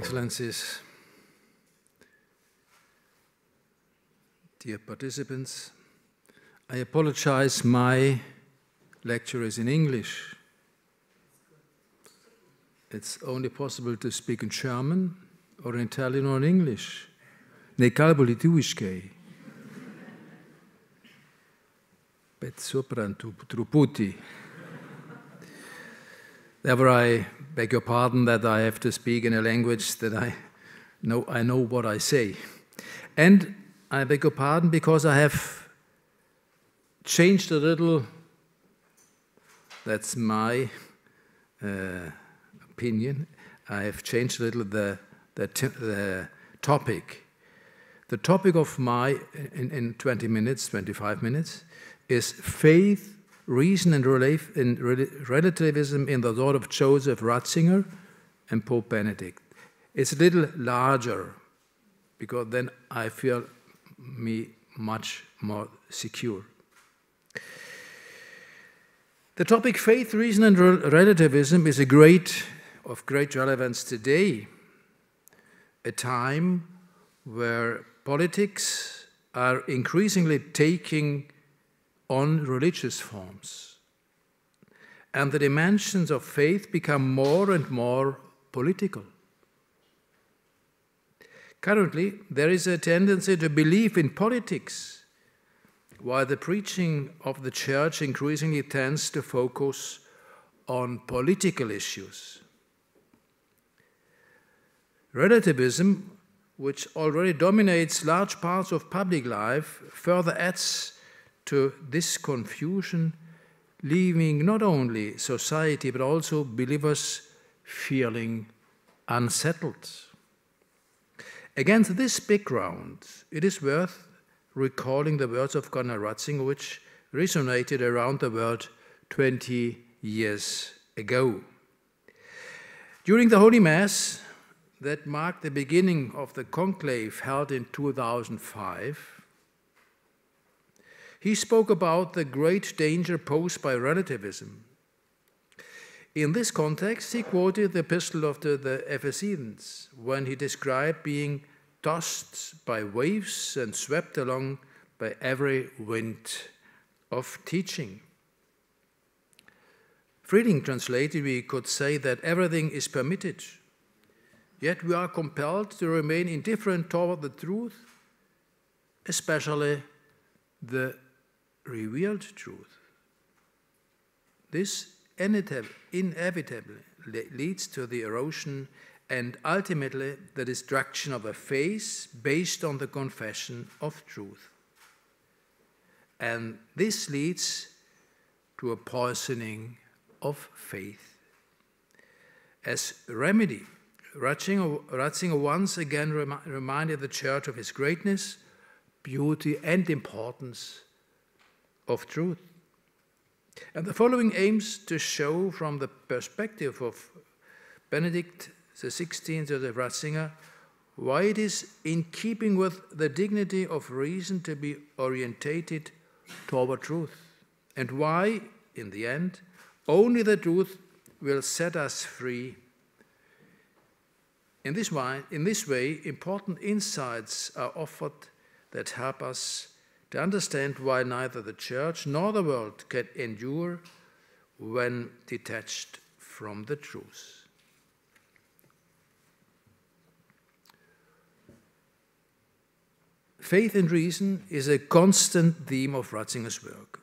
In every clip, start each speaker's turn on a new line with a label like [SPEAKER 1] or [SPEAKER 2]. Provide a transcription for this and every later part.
[SPEAKER 1] Excellencies, dear participants, I apologize, my lecture is in English. It's only possible to speak in German or in Italian or in English. Ne kalbu lietuviškai. Bet suprantu truputį. Therefore, I beg your pardon that I have to speak in a language that I know what I say. And I beg your pardon because I have changed a little, that's my opinion, I have changed a little the topic. The topic of my, in 20 minutes, 25 minutes, is faith, reason and relativism in the thought of Joseph Ratzinger and Pope Benedict. It's a little larger because then I feel me much more secure. The topic faith, reason and relativism is of great relevance today, a time where politics are increasingly taking on religious forms, and the dimensions of faith become more and more political. Currently, there is a tendency to believe in politics, while the preaching of the Church increasingly tends to focus on political issues. Relativism, which already dominates large parts of public life, further adds to this confusion, leaving not only society but also believers feeling unsettled. Against this background, it is worth recalling the words of Cardinal Ratzinger, which resonated around the world 20 years ago. During the Holy Mass that marked the beginning of the conclave held in 2005, he spoke about the great danger posed by relativism. In this context, he quoted the epistle of the Ephesians when he described being tossed by waves and swept along by every wind of teaching. Freely translated, we could say that everything is permitted, yet we are compelled to remain indifferent toward the truth, especially the revealed truth. This inevitably leads to the erosion and ultimately the destruction of a faith based on the confession of truth. And this leads to a poisoning of faith. As remedy, Ratzinger once again reminded the Church of his greatness, beauty and importance of truth. And the following aims to show from the perspective of Benedict XVI, Joseph Ratzinger, why it is in keeping with the dignity of reason to be orientated toward truth, and why, in the end, only the truth will set us free. In this way, important insights are offered that help us to understand why neither the Church nor the world can endure when detached from the truth. Faith and reason is a constant theme of Ratzinger's work.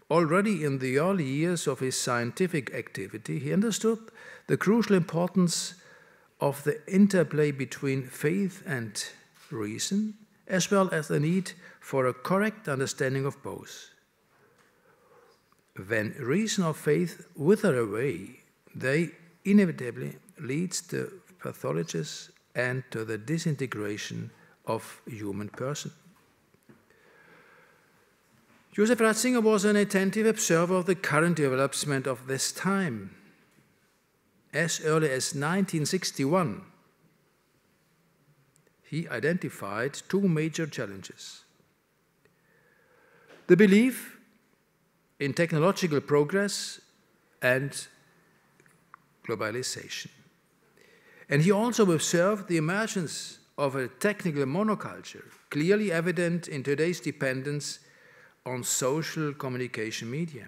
[SPEAKER 1] Already in the early years of his scientific activity, he understood the crucial importance of the interplay between faith and reason, as well as the need for a correct understanding of both. When reason or faith wither away, they inevitably lead to pathologies and to the disintegration of human person. Joseph Ratzinger was an attentive observer of the current development of this time. As early as 1961, he identified two major challenges: the belief in technological progress and globalization. And he also observed the emergence of a technical monoculture, clearly evident in today's dependence on social communication media.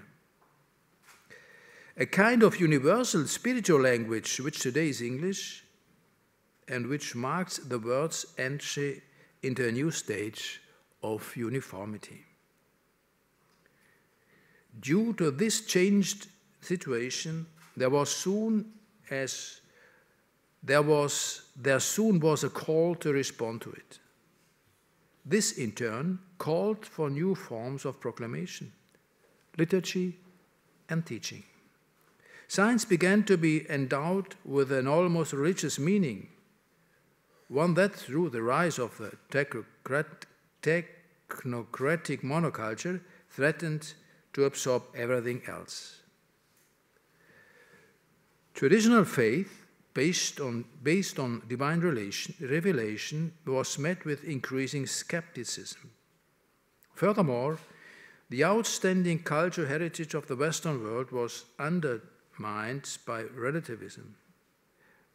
[SPEAKER 1] A kind of universal spiritual language, which today is English, and which marks the world's entry into a new stage of uniformity. Due to this changed situation, there soon was a call to respond to it. This, in turn, called for new forms of proclamation, liturgy, and teaching. Science began to be endowed with an almost religious meaning, one that, through the rise of the technocratic monoculture, threatened to absorb everything else. Traditional faith, based on divine revelation, was met with increasing skepticism. Furthermore, the outstanding cultural heritage of the Western world was undermined by relativism,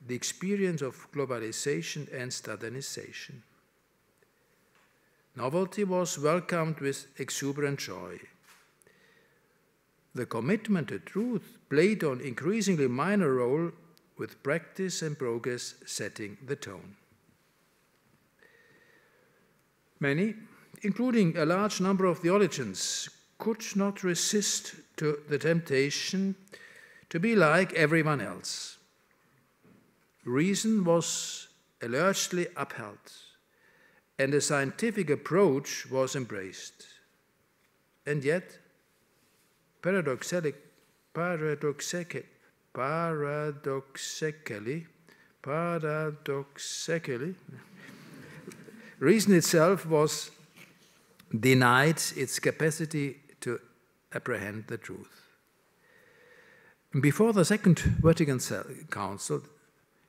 [SPEAKER 1] the experience of globalization and standardization. Novelty was welcomed with exuberant joy. The commitment to truth played an increasingly minor role, with practice and progress setting the tone. Many, including a large number of theologians, could not resist to the temptation to be like everyone else. Reason was allegedly upheld, and a scientific approach was embraced. And yet, paradoxically, reason itself was denied its capacity to apprehend the truth. Before the Second Vatican Council,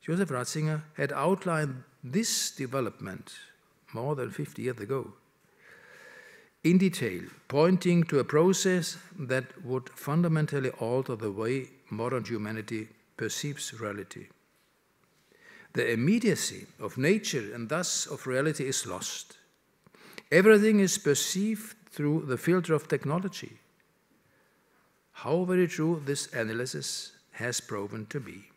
[SPEAKER 1] Joseph Ratzinger had outlined this development more than 50 years ago in detail, pointing to a process that would fundamentally alter the way modern humanity perceives reality. The immediacy of nature and thus of reality is lost. Everything is perceived through the filter of technology. How very true this analysis has proven to be.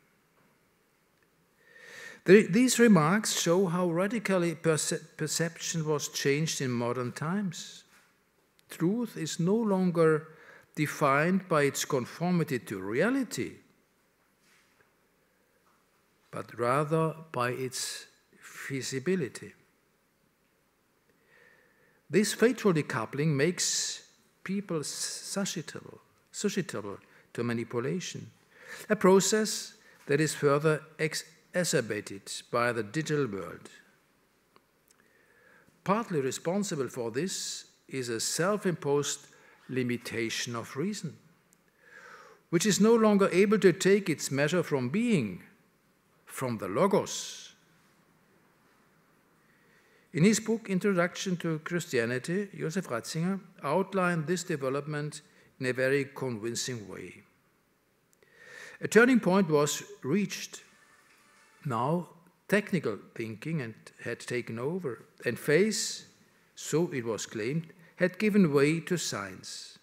[SPEAKER 1] These remarks show how radically perception was changed in modern times. Truth is no longer defined by its conformity to reality, but rather by its feasibility. This fateful decoupling makes people susceptible to manipulation, a process that is further exacerbated by the digital world. Partly responsible for this is a self-imposed limitation of reason, which is no longer able to take its measure from being, from the Logos. In his book, Introduction to Christianity, Joseph Ratzinger outlined this development in a very convincing way. A turning point was reached. Now, technical thinking had taken over, and faith, so it was claimed, had given way to science.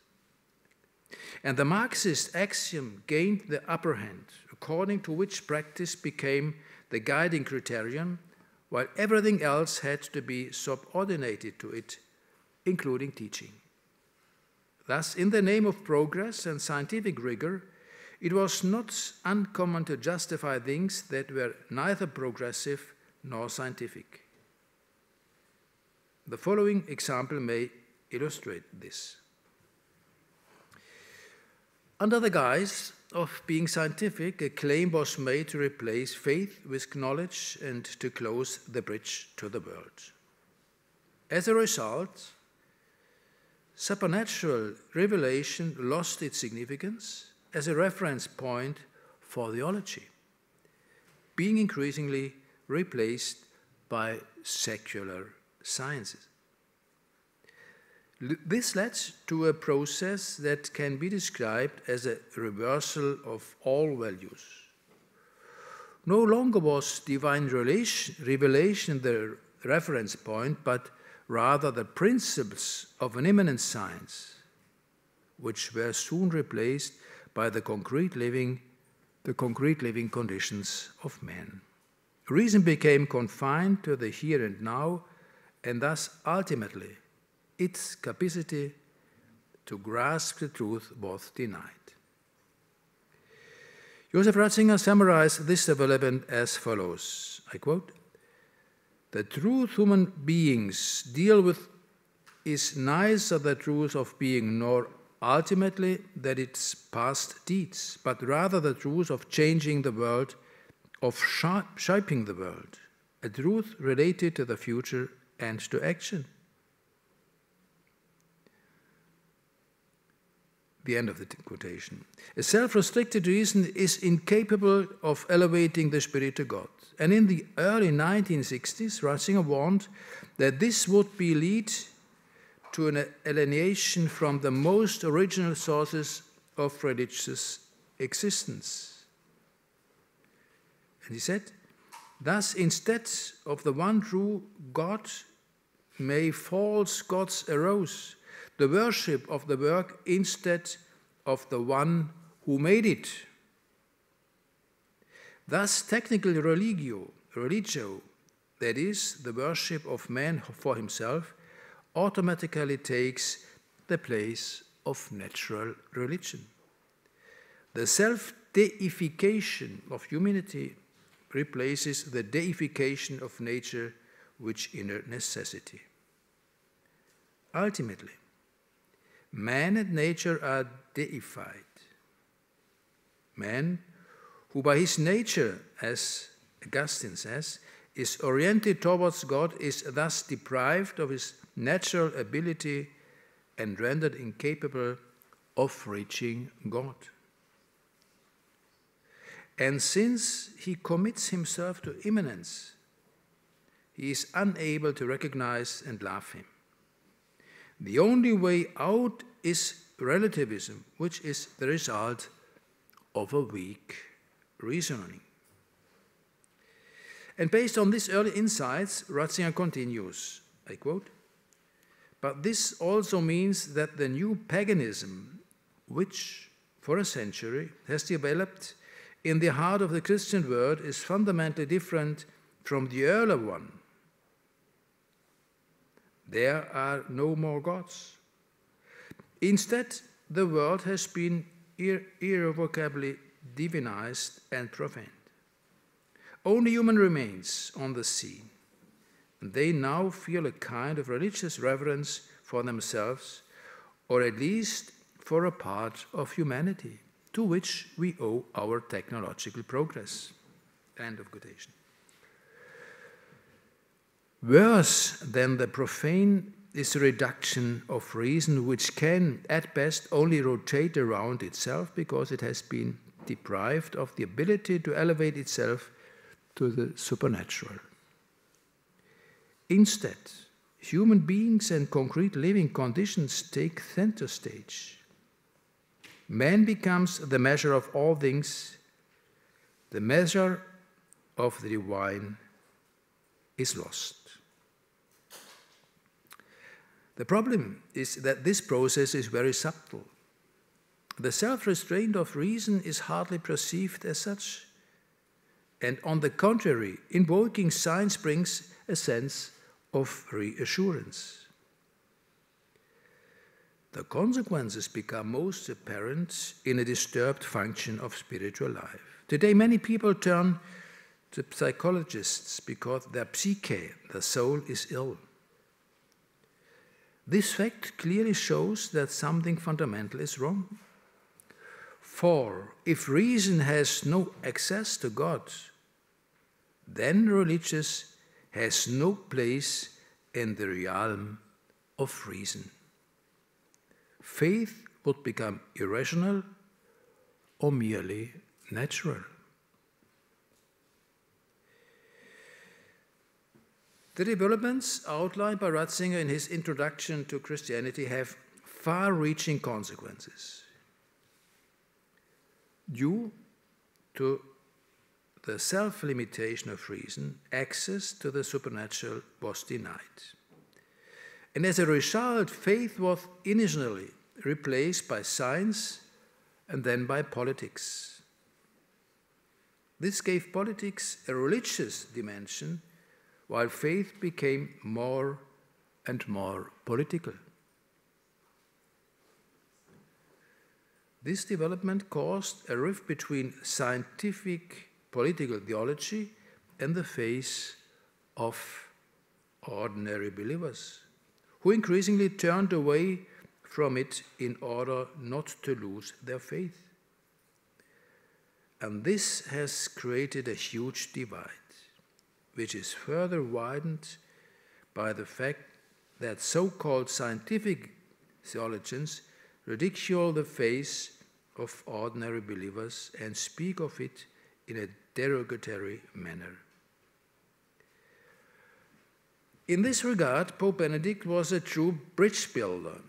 [SPEAKER 1] And the Marxist axiom gained the upper hand, according to which practice became the guiding criterion, while everything else had to be subordinated to it, including teaching. Thus, in the name of progress and scientific rigor, it was not uncommon to justify things that were neither progressive nor scientific. The following example may illustrate this. Under the guise of being scientific, a claim was made to replace faith with knowledge and to close the bridge to the world. As a result, supernatural revelation lost its significance as a reference point for theology, being increasingly replaced by secular sciences. This led to a process that can be described as a reversal of all values. no longer was divine revelation the reference point, but rather the principles of an immanent science, which were soon replaced by the concrete living conditions of man. Reason became confined to the here and now, and thus ultimately its capacity to grasp the truth was denied. Joseph Ratzinger summarized this development as follows, I quote, "The truth human beings deal with is neither the truth of being nor ultimately that its past deeds, but rather the truth of changing the world, of shaping the world, a truth related to the future and to action." The end of the quotation. A self-restricted reason is incapable of elevating the spirit to God. And in the early 1960s, Ratzinger warned that this would lead to an alienation from the most original sources of religious existence. And he said, "Thus, instead of the one true God, may false gods arose, the worship of the work instead of the one who made it. Thus, technical religio, that is, the worship of man for himself, automatically takes the place of natural religion. The self-deification of humanity replaces the deification of nature with inner necessity. Ultimately, man and nature are deified. Man, who by his nature, as Augustine says, is oriented towards God, is thus deprived of his natural ability and rendered incapable of reaching God. And since he commits himself to immanence, he is unable to recognize and love him. The only way out is relativism, which is the result of a weak reasoning." And based on these early insights, Ratzinger continues, I quote, "But this also means that the new paganism, which for a century has developed in the heart of the Christian world, is fundamentally different from the earlier one. There are no more gods. Instead, the world has been irrevocably divinized and profaned. Only human remains on the scene, and they now feel a kind of religious reverence for themselves, or at least for a part of humanity, to which we owe our technological progress." End of quotation. Worse than the profane is the reduction of reason, which can, at best, only rotate around itself because it has been deprived of the ability to elevate itself to the supernatural. Instead, human beings and concrete living conditions take center stage. Man becomes the measure of all things. The measure of the divine is lost. The problem is that this process is very subtle. The self-restraint of reason is hardly perceived as such, and on the contrary, invoking science brings a sense of reassurance. The consequences become most apparent in a disturbed function of spiritual life. Today, many people turn to psychologists because their psyche, the soul, is ill. This fact clearly shows that something fundamental is wrong. For if reason has no access to God, then religion has no place in the realm of reason. Faith would become irrational or merely natural. The developments outlined by Ratzinger in his introduction to Christianity have far-reaching consequences. Due to the self-limitation of reason, access to the supernatural was denied. And as a result, faith was initially replaced by science and then by politics. This gave politics a religious dimension, while faith became more and more political. This development caused a rift between scientific political theology and the faith of ordinary believers, who increasingly turned away from it in order not to lose their faith. And this has created a huge divide, which is further widened by the fact that so-called scientific theologians ridicule the faith of ordinary believers and speak of it in a derogatory manner. In this regard, Pope Benedict was a true bridge builder.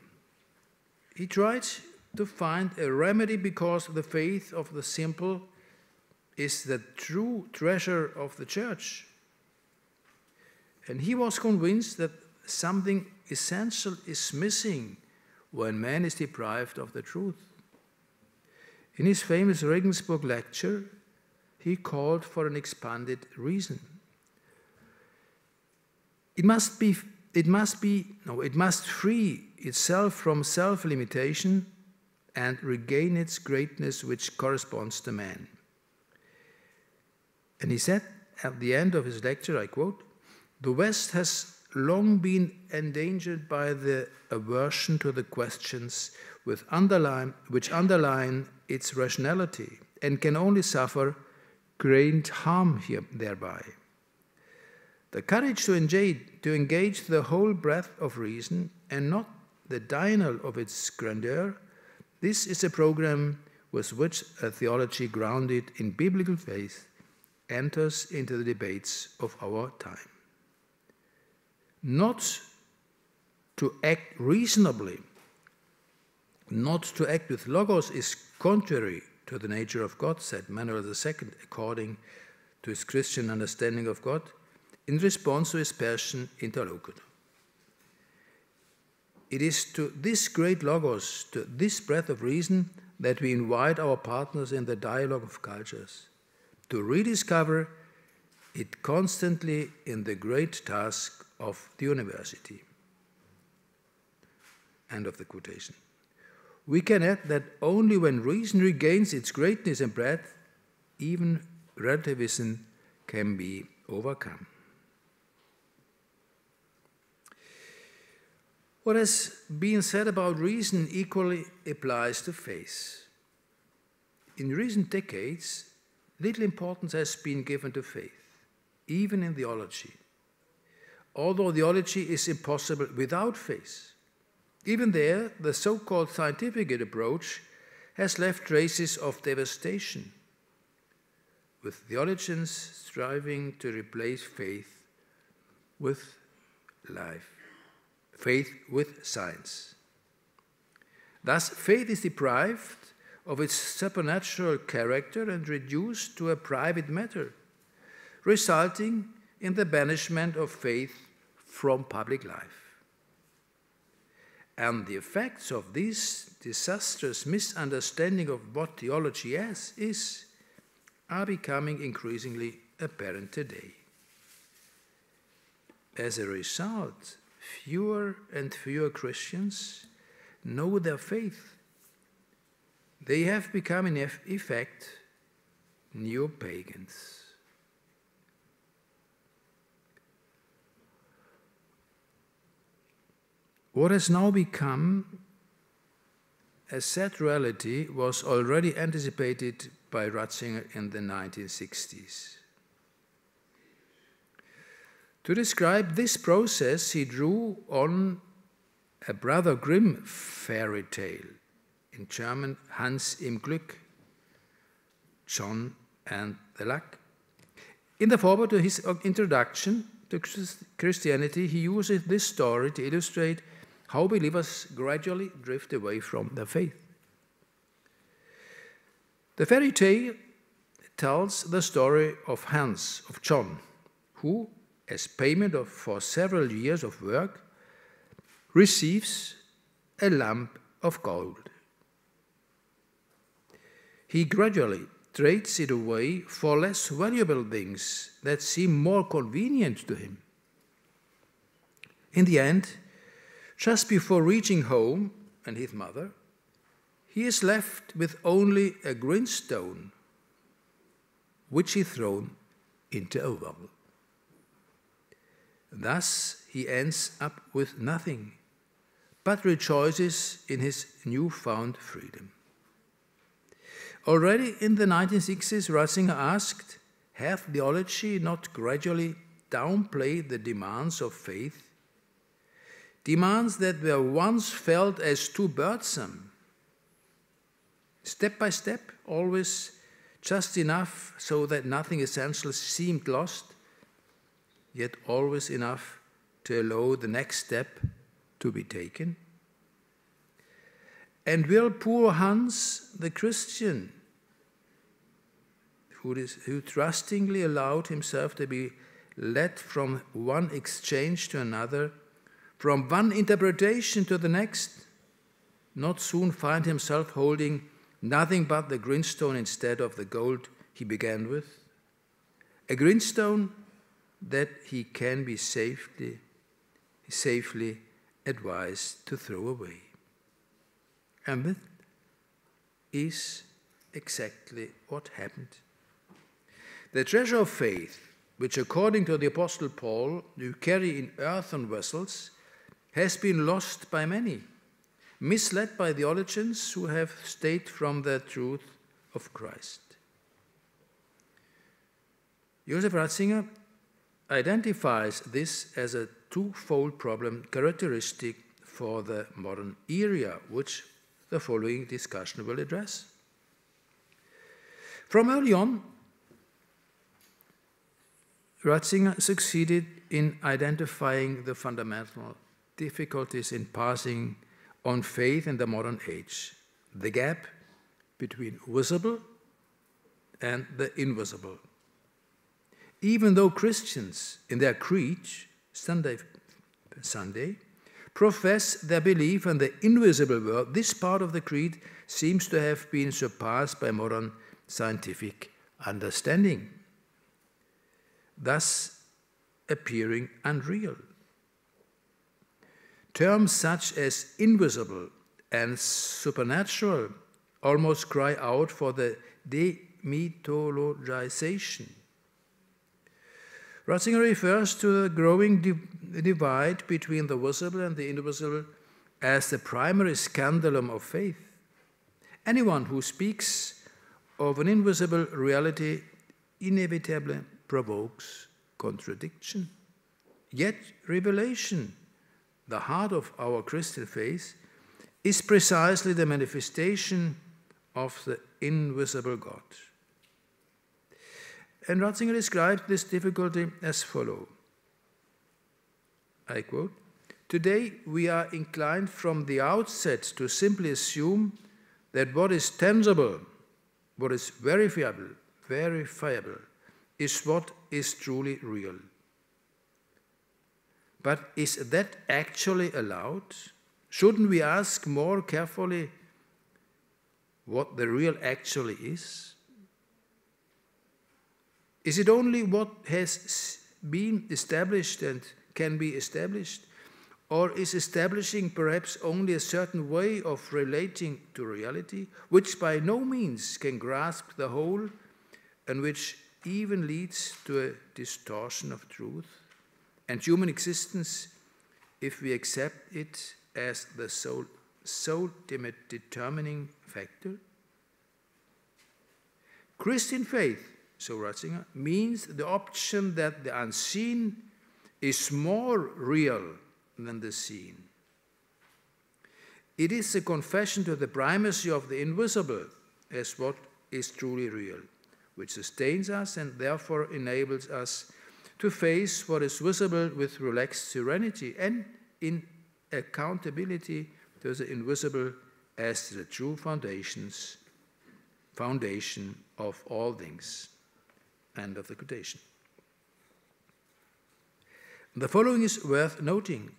[SPEAKER 1] He tried to find a remedy because the faith of the simple is the true treasure of the Church. And he was convinced that something essential is missing when man is deprived of the truth. In his famous Regensburg lecture, he called for an expanded reason. It must free itself from self-limitation and regain its greatness which corresponds to man. And he said at the end of his lecture, I quote, "The West has long been endangered by the aversion to the questions which underline its rationality and can only suffer great harm thereby. The courage to engage the whole breadth of reason and not the denial of its grandeur, this is a program with which a theology grounded in biblical faith enters into the debates of our time. Not to act reasonably, not to act with logos is contrary to the nature of God," said Manuel II, according to his Christian understanding of God, in response to his Persian interlocutor. It is to this great logos, to this breadth of reason, that we invite our partners in the dialogue of cultures to rediscover it constantly in the great task of the university. End of the quotation. We can add that only when reason regains its greatness and breadth, even relativism can be overcome. What has been said about reason equally applies to faith. In recent decades, little importance has been given to faith, even in theology. Although theology is impossible without faith, even there, the so-called scientific approach has left traces of devastation, with theologians striving to replace faith with life, faith with science. Thus, faith is deprived of its supernatural character and reduced to a private matter, resulting in the banishment of faith from public life. And the effects of this disastrous misunderstanding of what theology are becoming increasingly apparent today. As a result, fewer and fewer Christians know their faith. They have become, in effect, neo-pagans. What has now become a sad reality was already anticipated by Ratzinger in the 1960s. To describe this process, he drew on a Brother Grimm fairy tale, in German Hans im Glück, John and the Luck. In the foreword to his introduction to Christianity, he uses this story to illustrate how believers gradually drift away from their faith. The fairy tale tells the story of Hans, of John, who, as payment for several years of work, receives a lump of gold. He gradually trades it away for less valuable things that seem more convenient to him. In the end, just before reaching home and his mother, he is left with only a grindstone, which he thrown into a well. Thus he ends up with nothing, but rejoices in his newfound freedom. Already in the 1960s, Ratzinger asked, have theology not gradually downplayed the demands of faith? Demands that were once felt as too burdensome. Step by step, always just enough so that nothing essential seemed lost, yet always enough to allow the next step to be taken. And will poor Hans, the Christian, who trustingly allowed himself to be led from one exchange to another, from one interpretation to the next, not soon find himself holding nothing but the grindstone instead of the gold he began with? A grindstone that he can be safely advised to throw away. And that is exactly what happened. The treasure of faith, which according to the Apostle Paul you carry in earthen vessels, has been lost by many, misled by theologians who have stayed from the truth of Christ. Joseph Ratzinger identifies this as a twofold problem characteristic for the modern era, which the following discussion will address. From early on, Ratzinger succeeded in identifying the fundamental difficulties in passing on faith in the modern age, the gap between visible and the invisible. Even though Christians in their creed, Sunday, profess their belief in the invisible world, this part of the creed seems to have been surpassed by modern scientific understanding, thus appearing unreal. Terms such as invisible and supernatural almost cry out for the demythologization. Ratzinger refers to the growing divide between the visible and the invisible as the primary scandalum of faith. Anyone who speaks of an invisible reality inevitably provokes contradiction. Yet revelation, the heart of our Christian faith, is precisely the manifestation of the invisible God. And Ratzinger described this difficulty as follows. I quote, "Today we are inclined from the outset to simply assume that what is tangible, what is verifiable, is what is truly real. But is that actually allowed? Shouldn't we ask more carefully what the real actually is? Is it only what has been established and can be established? Or is establishing perhaps only a certain way of relating to reality, which by no means can grasp the whole and which even leads to a distortion of truth and human existence if we accept it as the sole determining factor? Christian faith, so Ratzinger, means the option that the unseen is more real than the seen. It is a confession to the primacy of the invisible as what is truly real, which sustains us and therefore enables us to face what is visible with relaxed serenity and in accountability to the invisible as the true foundations foundation of all things. End of the quotation. The following is worth noting.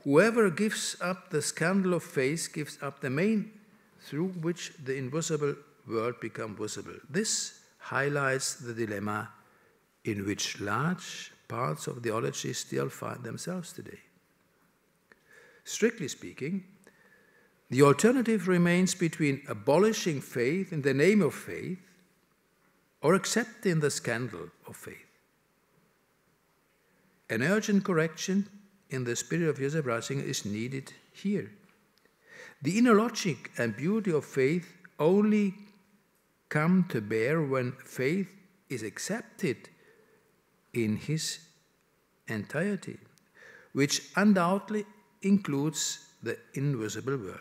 [SPEAKER 1] Whoever gives up the scandal of faith gives up the main through which the invisible world becomes visible. This highlights the dilemma in which large parts of theology still find themselves today. Strictly speaking, the alternative remains between abolishing faith in the name of faith or accepting the scandal of faith. An urgent correction in the spirit of Joseph Ratzinger is needed here. The inner logic and beauty of faith only come to bear when faith is accepted in his entirety, which undoubtedly includes the invisible world.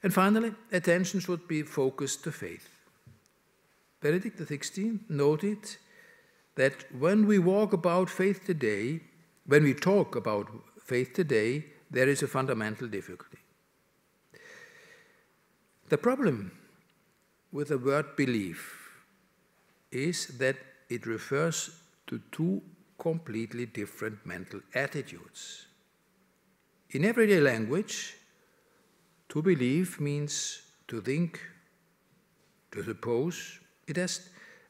[SPEAKER 1] And finally, attention should be focused to faith. Benedict XVI noted that when we talk about faith today, there is a fundamental difficulty. The problem with the word belief is that it refers to two completely different mental attitudes. In everyday language, to believe means to think, to suppose. It has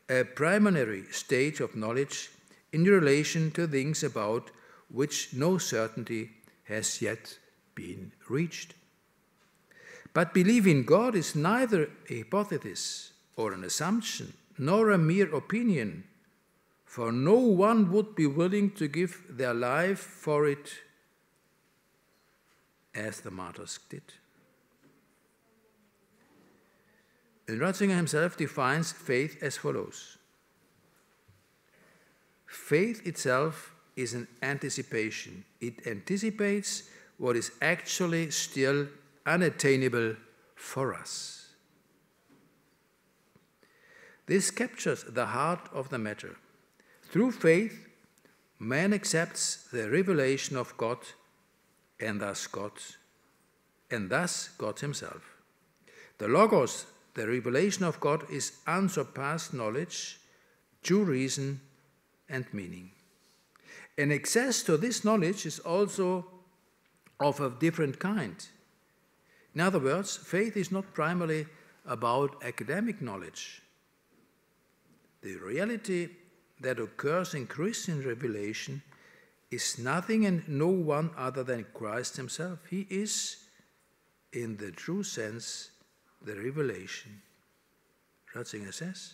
[SPEAKER 1] a primary stage of knowledge in relation to things about which no certainty has yet been reached. But belief in God is neither a hypothesis or an assumption, nor a mere opinion, for no one would be willing to give their life for it as the martyrs did. And Ratzinger himself defines faith as follows. Faith itself is an anticipation. It anticipates what is actually still unattainable for us. This captures the heart of the matter. Through faith, man accepts the revelation of God and thus God himself. The Logos, the revelation of God, is unsurpassed knowledge, true reason, and meaning. And access to this knowledge is also of a different kind. In other words, faith is not primarily about academic knowledge. The reality that occurs in Christian revelation is nothing and no one other than Christ himself. He is, in the true sense, the revelation. Ratzinger says,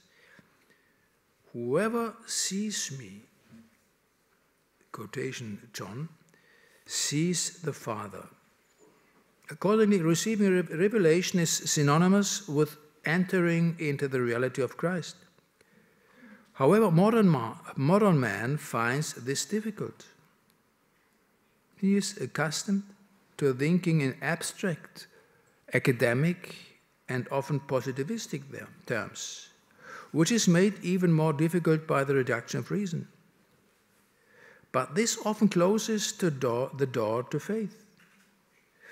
[SPEAKER 1] whoever sees me, quotation John, sees the Father. Accordingly, receiving revelation is synonymous with entering into the reality of Christ. However, modern man finds this difficult. He is accustomed to thinking in abstract, academic, and often positivistic terms, which is made even more difficult by the reduction of reason. But this often closes the door to faith.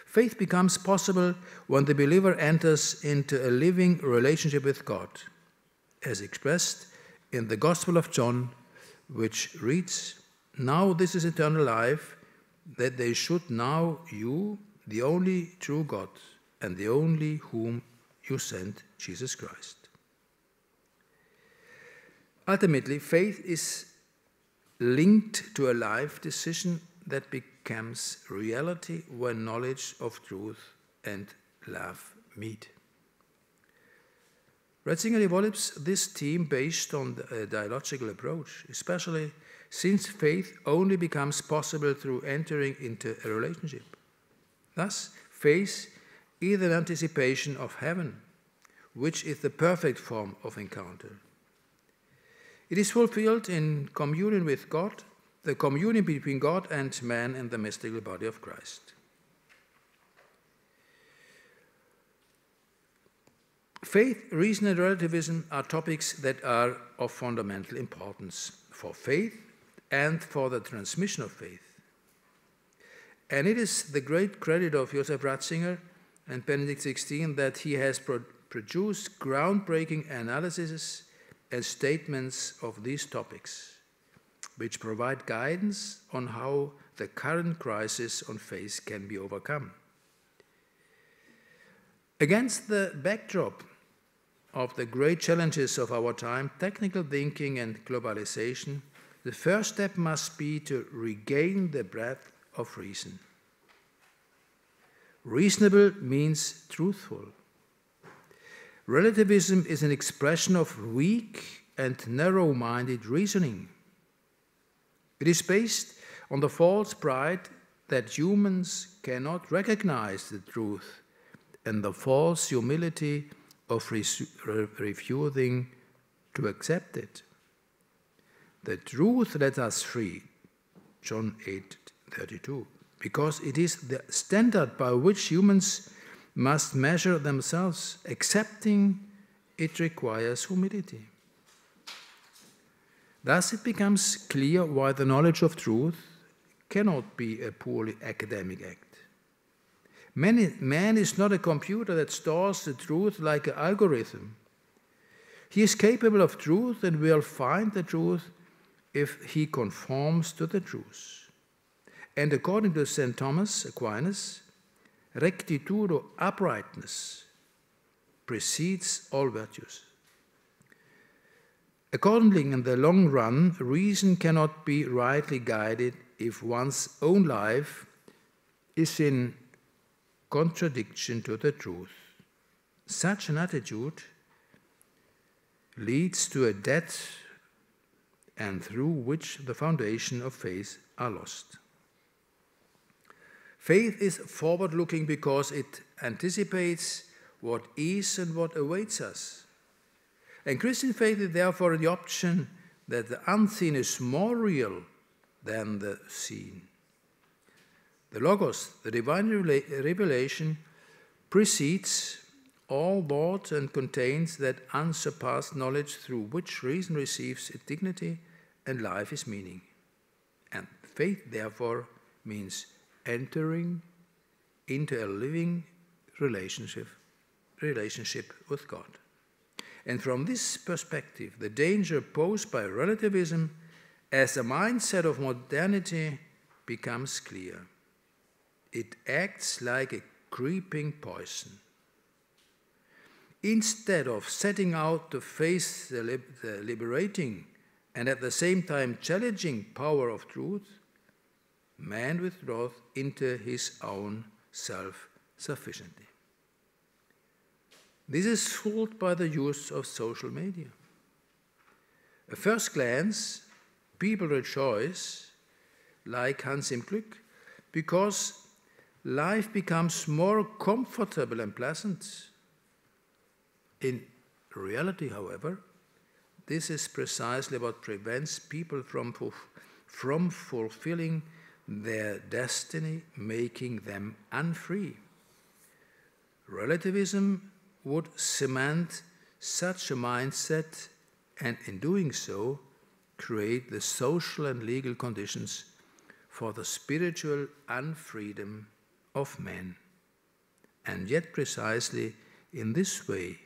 [SPEAKER 1] Faith becomes possible when the believer enters into a living relationship with God, as expressed in the Gospel of John, which reads, "Now this is eternal life, that they should know you, the only true God, and the only whom you sent, Jesus Christ." Ultimately, faith is linked to a life decision that becomes reality when knowledge of truth and love meet. Ratzinger develops this theme based on a dialogical approach, especially since faith only becomes possible through entering into a relationship. Thus, faith is an anticipation of heaven, which is the perfect form of encounter. It is fulfilled in communion with God, the communion between God and man in the mystical body of Christ. Faith, reason, and relativism are topics that are of fundamental importance for faith and for the transmission of faith. And it is the great credit of Joseph Ratzinger and Benedict XVI that he has produced groundbreaking analyses and statements of these topics, which provide guidance on how the current crisis on faith can be overcome. Against the backdrop of the great challenges of our time, technical thinking and globalization, the first step must be to regain the breadth of reason. Reasonable means truthful. Relativism is an expression of weak and narrow-minded reasoning. It is based on the false pride that humans cannot recognize the truth and the false humility of refusing to accept it. The truth let us free, John 8:32, because it is the standard by which humans must measure themselves. Accepting it requires humility. Thus it becomes clear why the knowledge of truth cannot be a purely academic act. Man is not a computer that stores the truth like an algorithm. He is capable of truth and will find the truth if he conforms to the truth. And according to St. Thomas Aquinas, rectitudo, uprightness, precedes all virtues. Accordingly, in the long run, reason cannot be rightly guided if one's own life is in contradiction to the truth. Such an attitude leads to a dead and through which the foundation of faith are lost. Faith is forward-looking because it anticipates what is and what awaits us. And Christian faith is therefore the option that the unseen is more real than the seen. The Logos, the divine revelation, precedes all thought and contains that unsurpassed knowledge through which reason receives its dignity and life its meaning. And faith, therefore, means entering into a living relationship with God. And from this perspective, the danger posed by relativism as a mindset of modernity becomes clear. It acts like a creeping poison. Instead of setting out to face the liberating and at the same time challenging power of truth, man withdraws into his own self-sufficiency. This is fueled by the use of social media. At first glance, people rejoice, like Hans im Glück, because life becomes more comfortable and pleasant. In reality, however, this is precisely what prevents people from fulfilling their destiny, making them unfree. Relativism would cement such a mindset and in doing so create the social and legal conditions for the spiritual unfreedom of men. And yet precisely in this way,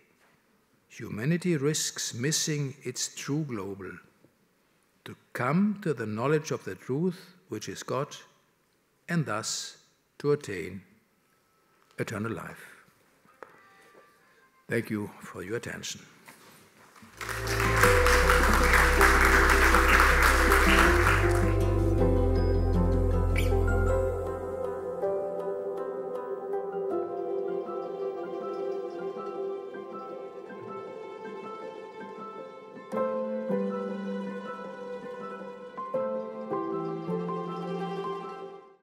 [SPEAKER 1] humanity risks missing its true global, to come to the knowledge of the truth, which is God, and thus to attain eternal life. Thank you for your attention.